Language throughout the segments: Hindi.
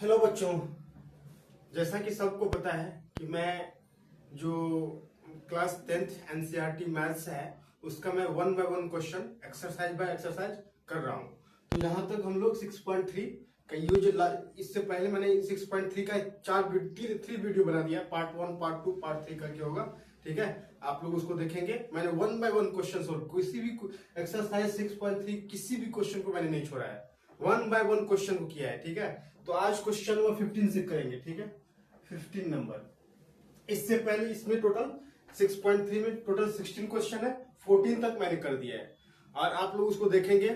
हेलो बच्चों, जैसा कि सबको पता है कि मैं जो क्लास 10th एनसीईआरटी मैथ्स है उसका मैं 1 by 1 question exercise by exercise कर रहा हूँ। तो यहाँ तक हम लोग 6.3 का ये जो इससे पहले मैंने 6.3 का 3 वीडियो बना दिया, पार्ट 1 पार्ट 2 पार्ट 3 करके होगा। ठीक है, आप लोग उसको देखेंगे। मैंने 1 बाय 1 क्वेश्चन और किसी भी एक्सरसाइज 6.3 किसी भी क्वेश्चन को मैंने नहीं छोड़ा है, 1 बाय 1 क्वेश्चन को किया है। ठीक है, तो आज क्वेश्चन नंबर 15 से करेंगे। ठीक है, 15 नंबर। इससे पहले इसमें टोटल 6.3 में टोटल 16 क्वेश्चन है, 14 तक मैंने कर दिया है और आप लोग उसको देखेंगे,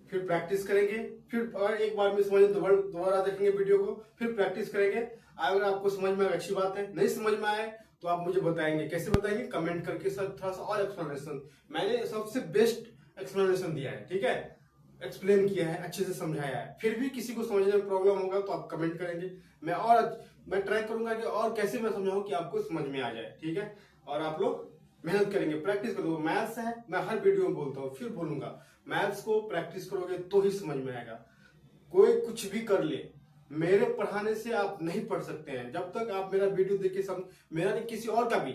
फिर प्रैक्टिस करेंगे, फिर और एक बार में समझ दोबारा देखेंगे वीडियो को, फिर प्रैक्टिस करेंगे। अगर आपको समझ में अच्छी बात है, नहीं समझ में आए तो आप मुझे बताएंगे। कैसे बताएंगे? कमेंट करके सर थोड़ा सा और एक्सप्लेनेशन, मैंने सबसे बेस्ट एक्सप्लेनेशन दिया है। ठीक है, एक्सप्लेन किया है, अच्छे से समझाया है। फिर भी किसी को समझने में प्रॉब्लम होगा तो आप कमेंट करेंगे, मैं ट्राई करूंगा कि और कैसे मैं समझाऊं कि आपको समझ में आ जाए। ठीक है, और आप लोग मेहनत करेंगे, प्रैक्टिस करोगे। मैथ्स है, मैं हर वीडियो में बोलता हूँ, फिर बोलूंगा, मैथ्स को प्रैक्टिस करोगे तो ही समझ में आएगा। कोई कुछ भी कर ले, मेरे पढ़ाने से आप नहीं पढ़ सकते हैं जब तक आप मेरा वीडियो देख के मेरा नहीं, किसी और का भी,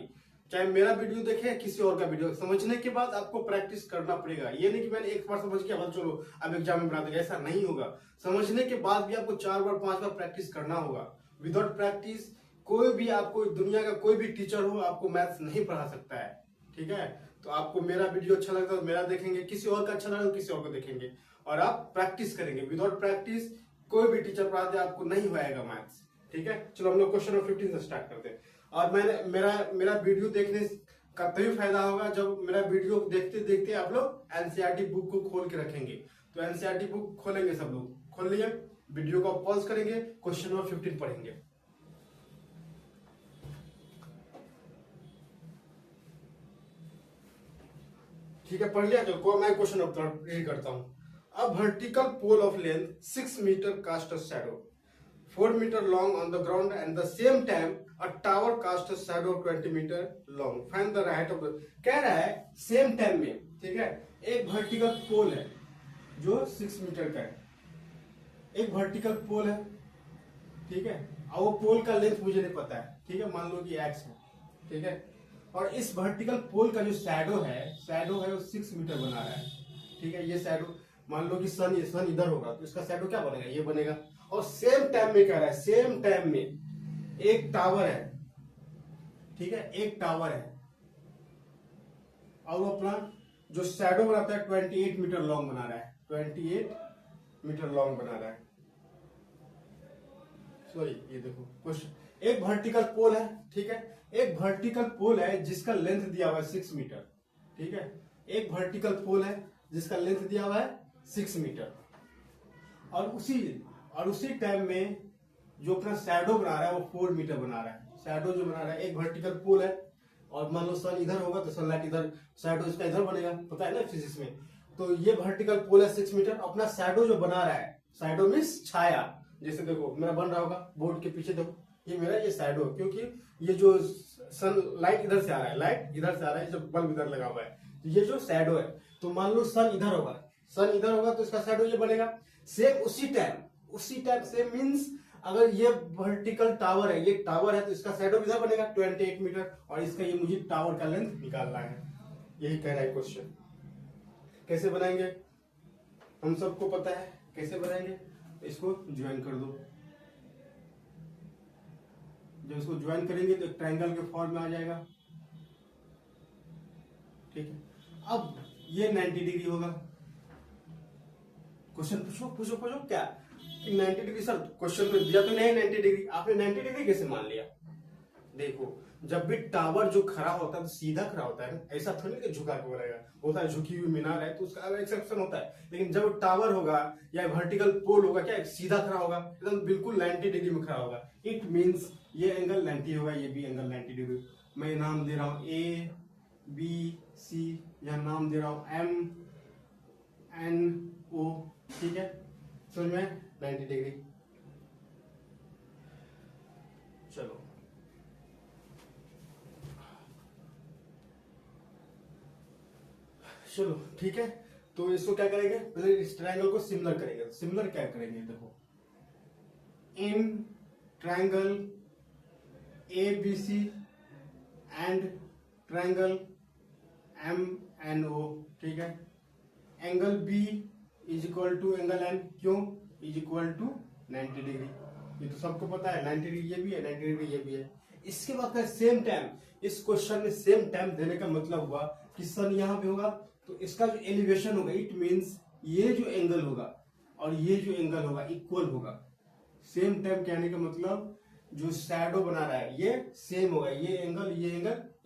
चाहे मेरा वीडियो देखे या किसी और का वीडियो, समझने के बाद आपको प्रैक्टिस करना पड़ेगा। ये नहीं कि मैंने एक बार समझ के अब चलो अब एग्जाम में बना देगा, ऐसा नहीं होगा। समझने के बाद भी आपको 4 बार 5 बार प्रैक्टिस करना होगा। विदाउट प्रैक्टिस कोई भी, आपको दुनिया का कोई भी टीचर हो, आपको मैथ्स नहीं पढ़ा सकता है। ठीक है, तो आपको मेरा वीडियो अच्छा लगता है तो मेरा देखेंगे, किसी और का अच्छा लगा तो किसी और को देखेंगे और आप प्रैक्टिस करेंगे। विदाउट प्रैक्टिस कोई भी टीचर पढ़ा दे आपको नहीं होएगा मैथ्स। ठीक है, चलो हम लोग क्वेश्चन नंबर 15 से स्टार्ट करते हैं। और मेरा वीडियो देखने का तभी फायदा होगा जब मेरा वीडियो देखते देखते आप लोग एनसीईआरटी बुक को खोल के रखेंगे। तो एनसीईआरटी बुक खोलेंगे, सब लोग खोल लिए, वीडियो को पॉज करेंगे, क्वेश्चन नंबर 15 पढ़ेंगे। ठीक है, पढ़ लिया? चलो मैं क्वेश्चन रीड करता हूं। A vertical pole of length 6 metre cast a shadow 4 metre long on the ground and the same time a tower cast a shadow 20 metre long, find the height of the. कह रहा है सेम टाइम में। ठीक है, एक वर्टिकल पोल है जो 6 मीटर का है, एक वर्टिकल पोल है। ठीक है, और वो पोल का लेंथ मुझे नहीं पता है। ठीक है, मान लो कि एक्स है। ठीक है, और इस वर्टिकल पोल का जो शैडो है वो 6 मीटर बना रहा है। ठीक है, ये शैडो मान लो कि सन इधर होगा तो इसका शैडो क्या बनेगा? ये बनेगा। और सेम टाइम में कह रहा है, सेम टाइम में एक टावर है। ठीक है, एक टावर है और वो अपना जो शैडो बनाता है 28 मीटर लॉन्ग बना रहा है, 28 मीटर लॉन्ग बना रहा है। सॉरी, ये देखो क्वेश्चन, एक वर्टिकल पोल है। ठीक है, एक वर्टिकल पोल है जिसका लेंथ दिया हुआ है 6 मीटर। ठीक है, एक वर्टिकल पोल है जिसका लेंथ दिया हुआ है 6 मीटर और उसी टाइम में जो अपना शैडो बना रहा है वो 4 मीटर बना रहा है। शैडो जो बना रहा है, एक वर्टिकल पोल है और मान लो सन इधर होगा तो सनलाइट इधर, शैडो इसका इधर बनेगा, पता है ना फिजिक्स में। तो ये वर्टिकल पोल है 6 मीटर, अपना शैडो जो बना रहा है, शैडो मीन्स छाया। जैसे देखो मेरा बन रहा होगा बोर्ड के पीछे, देखो ये मेरा ये शैडो है, क्योंकि ये जो सन लाइट इधर से आ रहा है, लाइट इधर से आ रहा है, जो बल्ब इधर लगा हुआ है, ये जो शैडो है। तो मान लो सन इधर होगा तो इसका शैडो ये बनेगा। सेम उसी टाइम सेम मीन्स अगर ये वर्टिकल टावर है, ये टावर है तो इसका शैडो इधर बनेगा 28 मीटर और इसका ये मुझे टावर का लेंथ निकालना है। यही कह रहा है क्वेश्चन। कैसे बनाएंगे? हम सबको पता है कैसे बनाएंगे। इसको ज्वाइन कर दो। जब इसको ज्वाइन करेंगे तो एक ट्रायंगल के फॉर्म में आ जाएगा। ठीक है, अब ये 90 डिग्री होगा। क्वेश्चन पूछो क्या कि 90 डिग्री? सर क्वेश्चन में दिया तो नहीं 90 डिग्री, आपने 90 डिग्री कैसे मान लिया? देखो, जब भी टावर जो खड़ा होता है तो सीधा खड़ा होता है ना, ऐसा थोड़ी कि झुका के बनेगा। होता है झुकी हुई मीनार है तो उसका एक्सेप्शन होता है, लेकिन जब टावर होगा या वर्टिकल पोल होगा, क्या सीधा खड़ा होगा, एकदम बिल्कुल 90 डिग्री में खड़ा होगा। इट मीन्स ये एंगल 90 होगा, ये भी एंगल 90 डिग्री। मैं नाम दे रहा हूं ए बी सी, यहां नाम दे रहा हूं एम एन ओ। ठीक है, समझ में? 90 डिग्री। चलो ठीक है, तो इसको क्या करेंगे, पहले इस ट्रायंगल को सिमिलर करेंगे। सिमिलर क्या करेंगे? देखो इन triangle ABC and triangle MNO, ठीक है। Angle B is equal to angle N, क्यों? Is equal to 90 degree. ये तो सबको पता है, 90 डिग्री ये भी है, 90 डिग्री ये भी है। इसके बाद का सेम टाइम, इस क्वेश्चन में सेम टाइम देने का मतलब हुआ कि सन यहाँ पे होगा तो इसका जो एलिवेशन होगा, इट मीन्स ये जो एंगल होगा और ये जो एंगल होगा इक्वल होगा। सेम टाइम कहने का मतलब जो शैडो बना रहा है ये सेम होगा, ये एंगल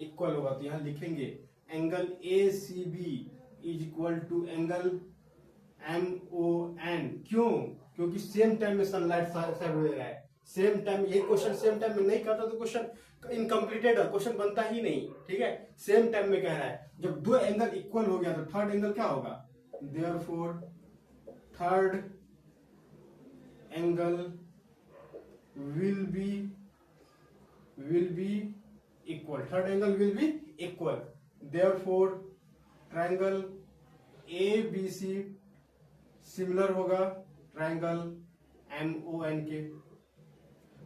इक्वल होगा। तो यहाँ लिखेंगे angle ACB is equal to angle MON। क्यों? क्योंकि सेम टाइम में सनलाइट शैडो दे रहा है। सेम टाइम, ये क्वेश्चन सेम टाइम में नहीं करता तो क्वेश्चन इनकम्प्लीटेड है, क्वेश्चन बनता ही नहीं, ठीक है। सेम टाइम में कह रहा है, जब दो एंगल इक्वल हो गया तो थर्ड एंगल क्या होगा? Therefore third angle will be equal, third angle will be equal, therefore triangle ABC similar होगा ट्रायंगल MON के।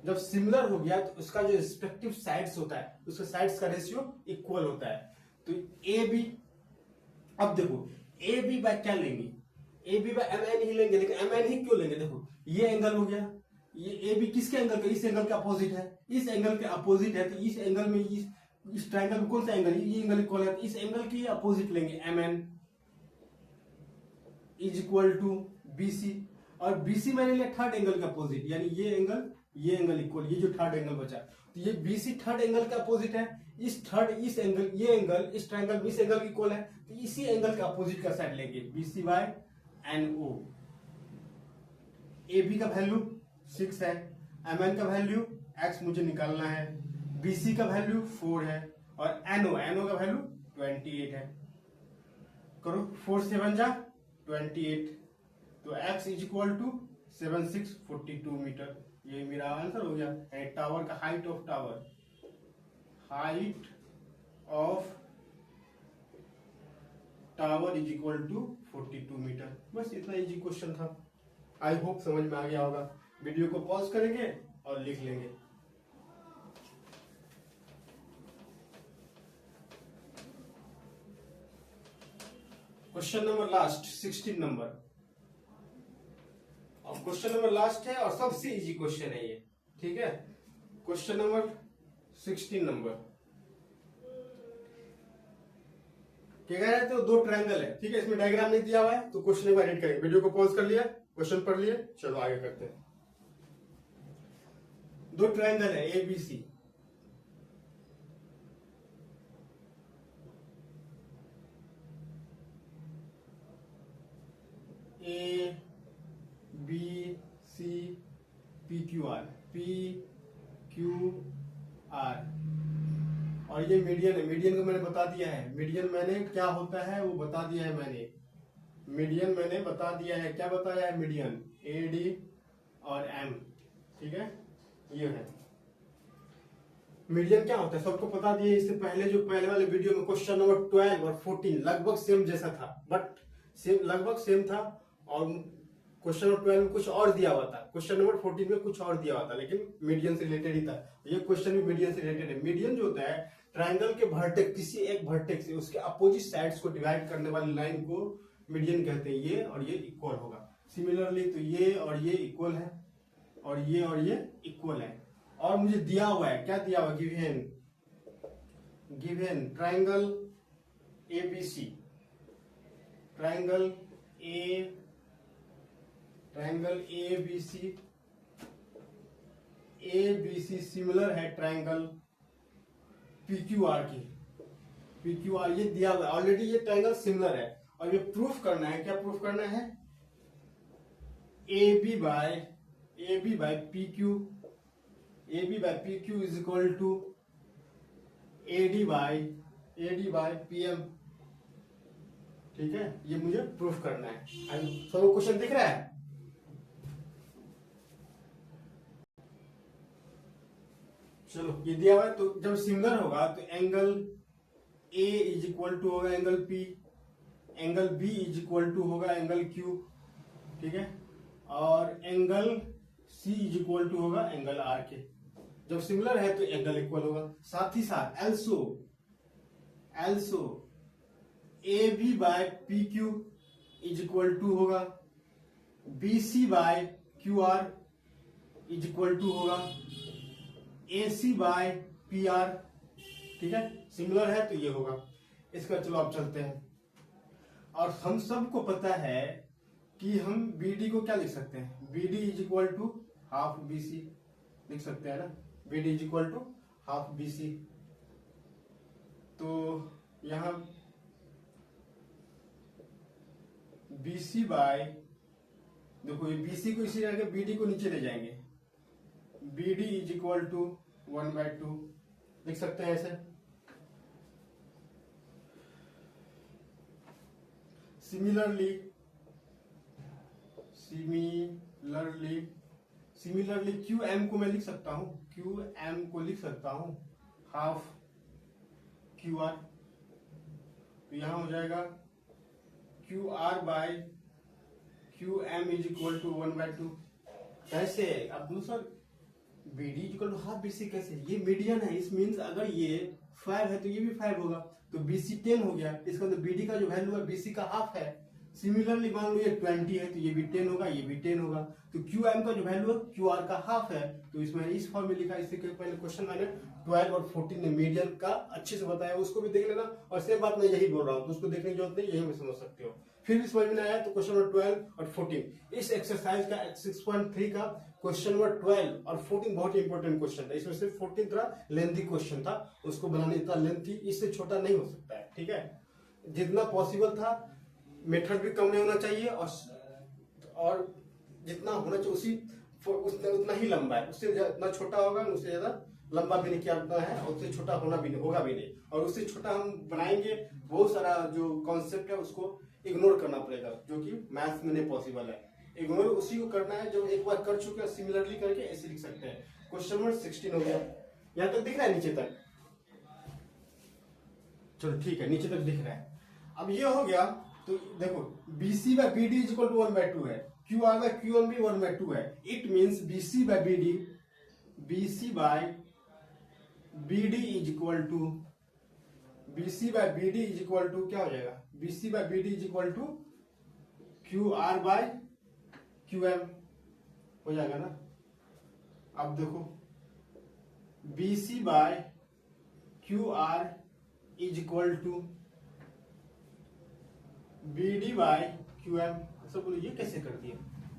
जब सिमिलर हो गया तो उसका जो रिस्पेक्टिव साइड्स होता है, उसके साइड्स का रेशियो इक्वल होता है। तो AB, अब देखो AB बाय क्या लेंगे? AB बाय MN ही लेंगे, लेकिन MN ही क्यों लेंगे? देखो ये एंगल हो गया, ये AB किसके एंगल का? इस एंगल के अपोजिट है, इस एंगल के अपोजिट है, तो इस एंगल में इस ट्रायंगल में कौन सा एंगल? ये एंगल इक्वल है, इस एंगल की अपोजिट लेंगे MN is equal to BC, और BC मैंने लिया थर्ड एंगल का अपोजिट, यानी ये एंगल इक्वल, ये जो थर्ड एंगल बचा, तो ये BC थर्ड एंगल का अपोजिट है, इस एंगल, ये एंगल इस ट्रायंगल इस एंगल इक्वल है, तो इसी एंगल का अपोजिट का साइड लेंगे BC बाय NO। AB का वैल्यू 6 है, MN का वैल्यू X मुझे निकालना है, BC का वैल्यू 4 है, और NO का वैल्यू 28 है। करो 4 7 जा 28, तो X is equal to 7642 metre. ये मेरा आंसर हो गया। टावर का height of tower is equal to 42 metre. बस इतना इजी क्वेश्चन था। आई होप समझ में आ गया होगा। वीडियो को पॉज करेंगे और लिख लेंगे। क्वेश्चन नंबर लास्ट 16 नंबर, और क्वेश्चन नंबर लास्ट है और सबसे इजी क्वेश्चन है ये, ठीक है। क्वेश्चन नंबर 16 नंबर क्या कह रहे थे? तो दो ट्रायंगल है, ठीक है। इसमें डायग्राम नहीं दिया हुआ है तो क्वेश्चन को एडिट करेंगे। वीडियो को पॉज कर लिया, क्वेश्चन पढ़ लिए, चलो आगे करते हैं। दो ट्रायंगल है ABC, ABC PQR, और ये मीडियन है। मीडियन को मैंने बता दिया है, मीडियन मैंने क्या होता है वो बता दिया है मैंने। मीडियन मैंने बता दिया है, क्या बताया है? मीडियन AD और M, ठीक है। ये है मीडियन। क्या होता है सबको बता दिया। इससे पहले जो पहले वाले वीडियो में क्वेश्चन नंबर 12 और 14 लगभग सेम जैसा था, बट लगभग सेम था, और क्वेश्चन नंबर 12 में कुछ और दिया हुआ था, क्वेश्चन नंबर 14 में कुछ और दिया हुआ था, लेकिन मीडियन से रिलेटेड ही था। ये क्वेश्चन भी मीडियन से रिलेटेड है। मीडियन जो होता है ट्रायंगल के वर्टेक्स, किसी एक वर्टेक्स से उसके अपोजिट साइड्स को डिवाइड करने वाली लाइन को मीडियन कहते हैं। ये और ये इक्वल होगा। सिमिलरली तो ये और ये इक्वल है, और ये इक्वल है। और मुझे दिया हुआ है, क्या दिया हुआ? Given triangle ABC, triangle ABC similar है ट्रायंगल PQR की। PQR ये दिया हुआ है ऑलरेडी, ये ट्रायंगल सिमिलर है, और ये प्रूफ करना है। क्या प्रूफ करना है? AB by PQ is equal to AD by PM, ठीक है। ये मुझे प्रूफ करना है। सबको क्वेश्चन दिख रहा है? चलो ये दिया हुआ है, तो जब सिमिलर होगा तो angle A is equal to होगा angle P, angle B is equal to होगा एंगल Q, ठीक है। और angle C is equal to होगा एंगल आर के। जब सिमिलर है तो एंगल इक्वल होगा। साथ ही साथ also A B by P Q is equal to होगा B C by Q R is equal to होगा A C by P R. ठीक है, सिमिलर है तो ये होगा इसका। चलो अब चलते हैं। और हम सबको पता है कि हम BD को क्या लिख सकते हैं, BD is equal to half BC लिख सकते हैं ना, BD is equal to half BC। तो यहां BC बाय, देखो ये BC को इसी तरह BD को नीचे ले जाएंगे, BD इज इक्वल टू 1/2 लिख सकते हैं ऐसे। सिमिलरली QM को मैं लिख सकता हूं, QM को लिख सकता हूं हाफ QR। तो यहां हो जाएगा QR by QM is equal to 1/2। कैसे अब sir BD is equal to half BC कैसे, ये मीडियन है, इस मीन्स अगर ये 5 है तो ये भी 5 होगा, तो BC 10 हो गया। इसका मतलब BD का जो वैल्यू है BC का हाफ है। सिमिलरली मान लो ये 20 है तो ये भी 10 होगा, ये भी 10 होगा। तो QM का जो वैल्यू है QR का हाफ है, तो इसमें इस फॉर्म में लिखा। इससे पहले क्वेश्चन मैंने 12 और 14 में मीडियन का अच्छे से बताया, उसको भी देख लेना। और सेम बात मैं यही बोल रहा हूँ, तो उसको देखने की जरूरत नहीं, यही में समझ सकते हो। फिर भी समझ में आया तो क्वेश्चन नंबर 12 और 14 इस एक्सरसाइज का 6.3 का क्वेश्चन नंबर 12 और 14 बहुत ही इंपॉर्टेंट क्वेश्चन था। इसमें से 14 थोड़ा लेंथी क्वेश्चन था, उसको बनाने इतना लेंथी इससे छोटा नहीं हो सकता है। ठीक है, जितना पॉसिबल था, मेथड भी कम नहीं होना चाहिए और जितना होना चाहिए उतना ही लंबा है। उससे जितना छोटा होगा उससे ज्यादा लंबा भी नहीं किया है, और उससे छोटा होगा भी नहीं। और उससे छोटा हम बनाएंगे, बहुत सारा जो कॉन्सेप्ट है उसको इग्नोर करना पड़ेगा, जो कि मैथ्स में नहीं पॉसिबल है। इग्नोर उसी को करना है जो एक बार कर चुके हैं, सिमिलरली करके ऐसे लिख सकते हैं। क्वेश्चन नंबर 16 हो गया, यहां तक दिख रहा है नीचे तक? चलो ठीक है, नीचे तक दिख रहा है। अब ये हो गया, तो देखो BC by BD is equal to 1/2 है, QR बाय QM भी 1/2 है। It means BC by BD is equal to क्या हो जाएगा, BC by BD is equal to QR by QM हो जाएगा ना। अब देखो BC by QR is equal to BD by QM। सब बोलो ये कैसे कर दिया,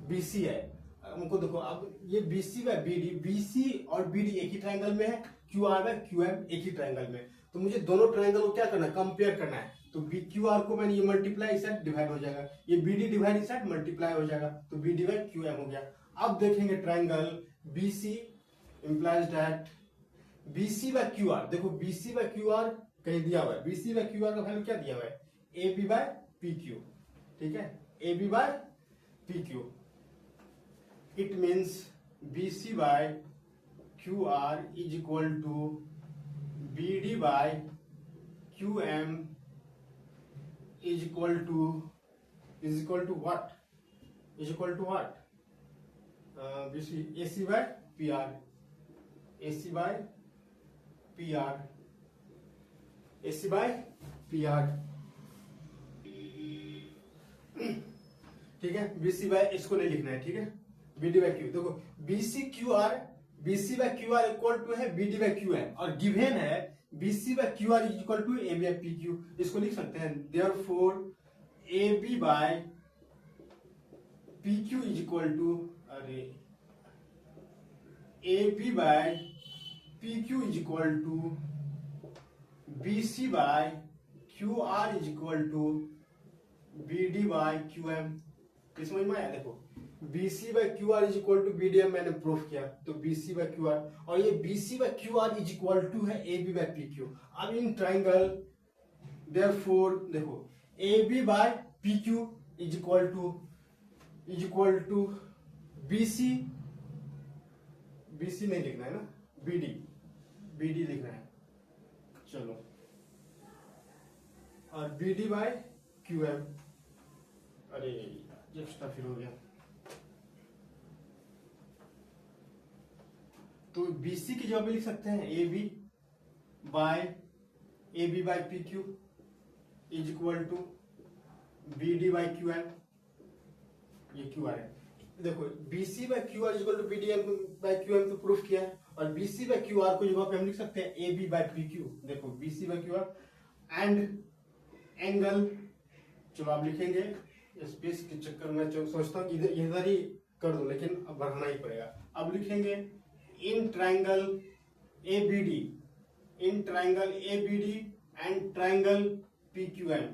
BC है हमको। देखो अब ये BC बाय BD, BC और BD एक ही ट्रायंगल में है, QR बाय QM एक ही ट्रायंगल में। तो मुझे दोनों ट्रायंगल को क्या करना है, कंपेयर करना है। तो QR को मैंने ये मल्टीप्लाई इस साइड डिवाइड हो जाएगा, ये BD डिवाइड इस साइड मल्टीप्लाई हो जाएगा, तो BD बाय QM हो गया। अब देखेंगे triangle BC implies that BC by QR। देखो BC बाय QR कहीं दिया हुआ है, BC बाय QR का वैल्यू क्या दिया हुआ है, AB बाय PQ। ठीक है, AB by PQ। It means BC by QR is equal to BD by QM is equal to what, BC AC by PR, AC by PR। ठीक है, BC बाय, इसको नहीं लिखना है। ठीक है, BD बाय Q। देखो BC by QR equal to है BD बाय QM, और गिवन है BC by QR is equal to AB by PQ। इसको लिख सकते हैं therefore AB by PQ is equal to, AB by PQ is equal to BC by QR is equal to BD by QM। समझ में आया? देखो BC by QR is equal to BDM मैंने प्रूफ किया, तो BC बाय QR, और ये BC by QR is equal to है AB बाय PQ। अब इन ट्राइंगल देयरफॉर देखो AB by PQ is equal to BC नहीं लिखना है ना, BD लिखना है। चलो, और BD बाय QM, अरे एक्स्ट्रा फिर हो गया। तो BC की जगह पे लिख सकते हैं AB by PQ is equal to BD by QM। ये QR है। देखो BC by QR is equal to BD by QM तो प्रूफ किया है, और BC बाय QR को जगह पे हम लिख सकते हैं AB बाय PQ। देखो BC by QR and angle, चलो आप लिखेंगे, स्पेस के चक्कर में सोचता हूँ इधर ही कर दो, लेकिन अब बढ़ाना ही पड़ेगा। अब लिखेंगे in triangle ABD and triangle PQM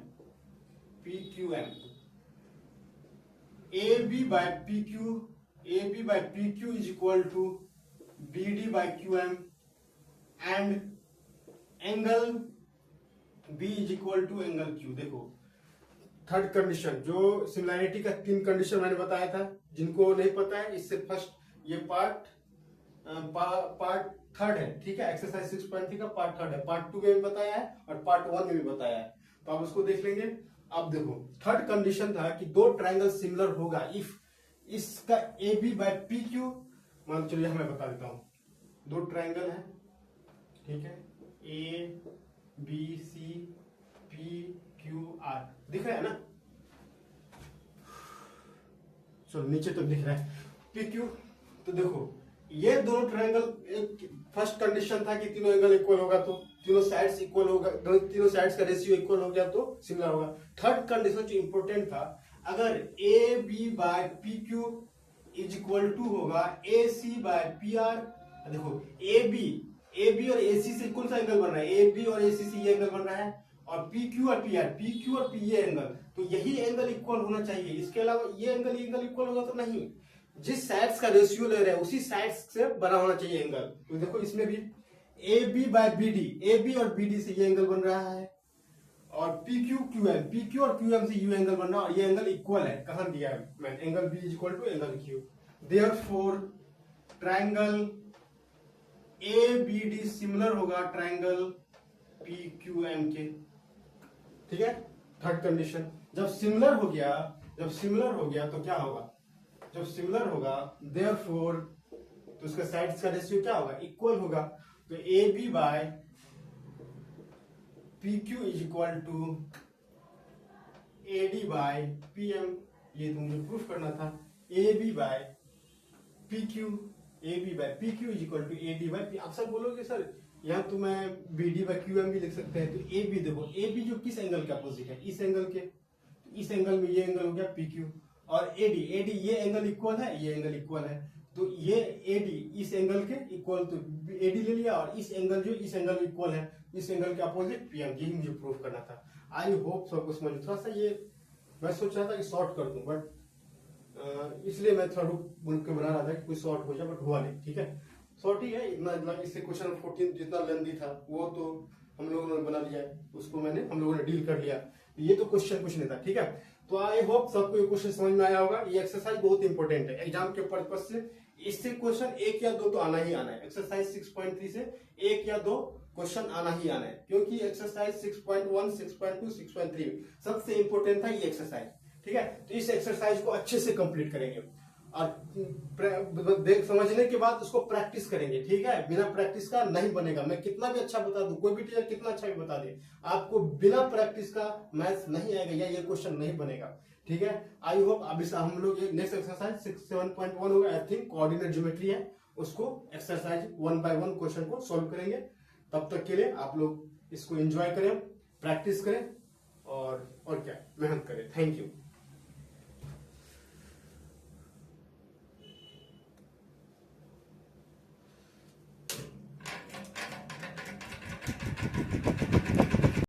AB by PQ is equal to BD by QM and angle B is equal to angle Q। देखो थर्ड कंडीशन, जो सिमिलैरिटी का 3 कंडीशन मैंने बताया था, जिनको नहीं पता है इससे फर्स्ट ये पार्ट थर्ड है, ठीक है। एक्सरसाइज 6.3 का पार्ट थर्ड है, पार्ट 2 में भी बताया है और पार्ट 1 में भी बताया है, तो आप उसको देख लेंगे। अब देखो थर्ड कंडीशन था कि दो ट्रायंगल सिमिलर होगा इफ इसका AB बाय PQ, मान चलिए मैं बता देता हूं, दो ट्रायंगल है, ठीक है, ABC PQR दिख रहा है ना, चलो नीचे तो दिख रहा है PQ। तो देखो ये दोनों ट्रायंगल, फर्स्ट कंडीशन था कि तीनों एंगल इक्वल होगा, तो तीनों साइड्स इक्वल होगा, तीनों साइड्स का रेशियो इक्वल हो गया तो सिमिलर होगा। थर्ड कंडीशन जो इंपॉर्टेंट था, अगर AB by PQ is equal to होगा AC बाय PR। देखो AB और AC से कौन सा एंगल बन रहा है, AB और AC से ये एंगल बन रहा है, और PQ और P ये एंगल, तो यही एंगल इक्वल होना चाहिए। इसके अलावा ये एंगल इक्वल होगा तो नहीं, जिस साइड्स का रेशियो ले रहे हैं उसी साइड्स से बना होना चाहिए एंगल। तो देखो इसमें भी AB बाय BD, AB और BD से ये एंगल बन रहा है, और PQ और QM से ये एंगल बन रहा है, और ये एंगल इक्वल है। कहां दिया है मैं, angle B is equal to angle Q। Therefore triangle ABD similar होगा ट्रायंगल PQM के, ठीक है। थर्ड कंडीशन, जब सिमिलर हो गया तो क्या होगा, जब सिमिलर होगा देयरफॉर तो उसका साइड्स का रेशियो क्या होगा, इक्वल होगा। तो AB by PQ is equal to AD by PM, ये तो मुझे प्रूफ करना था। AB by PQ is equal to AD by P। आप सब बोलोगे सर यहाँ तो मैं BD बाय QM भी लिख सकते हैं, तो AB देखो, AB जो किस एंगल के अपोजिट है, इस एंगल के, इस एंगल में ये एंगल हो गया PQ, और AD ये एंगल इक्वल है, ये एंगल इक्वल है, तो ये AD इस एंगल के इक्वल, तो AD ले लिया, और इस एंगल जो इस एंगल इक्वल है, इस एंगल के अपोजिट PM, यही मुझे प्रूफ करना था। आई होप सबको समझ, थोड़ा सा ये मैं सोच रहा था कि शॉर्ट कर दूं, बट इसलिए मैं थोड़ा रुक के बना रहा था कि कोई शॉर्ट हो जाए, बट हुआ नहीं, ठीक है। शॉर्ट ही है इतना, इससे क्वेश्चन 14 जितना लेंथी था वो तो हम लोगों ने बना लिया है, उसको हम लोगों ने डील कर लिया, ये तो क्वेश्चन कुछ नहीं था, ठीक है। तो आई होप सबको ये क्वेश्चन समझ में आया होगा। ये एक्सरसाइज बहुत इंपॉर्टेंट है एग्जाम के पर्पज से, इससे क्वेश्चन 1 या 2 तो आना ही आना है। एक्सरसाइज 6.3 से 1 या 2 क्वेश्चन आना ही आना है, क्योंकि एक्सरसाइज 6.1, 6.2, 6.3 सबसे इंपॉर्टेंट था ये एक्सरसाइज, ठीक है। तो इस एक्सरसाइज को अच्छे से कंप्लीट करेंगे, और देख समझने के बाद उसको प्रैक्टिस करेंगे, ठीक है। बिना प्रैक्टिस का नहीं बनेगा, मैं कितना भी अच्छा बता दूं, कोई भी टीचर कितना अच्छा भी बता दे, आपको बिना प्रैक्टिस का मैथ्स नहीं आएगा या ये क्वेश्चन नहीं बनेगा, ठीक है। आई होप अब हम लोग नेक्स्ट एक्सरसाइज 7.1 होगा, आई थिंक कोऑर्डिनेट ज्योमेट्री है, उसको एक्सरसाइज 1 बाय 1 क्वेश्चन को सोल्व करेंगे। तब तक के लिए आप लोग इसको एंजॉय करें, प्रैक्टिस करें, और क्या मेहनत करें। Thank you.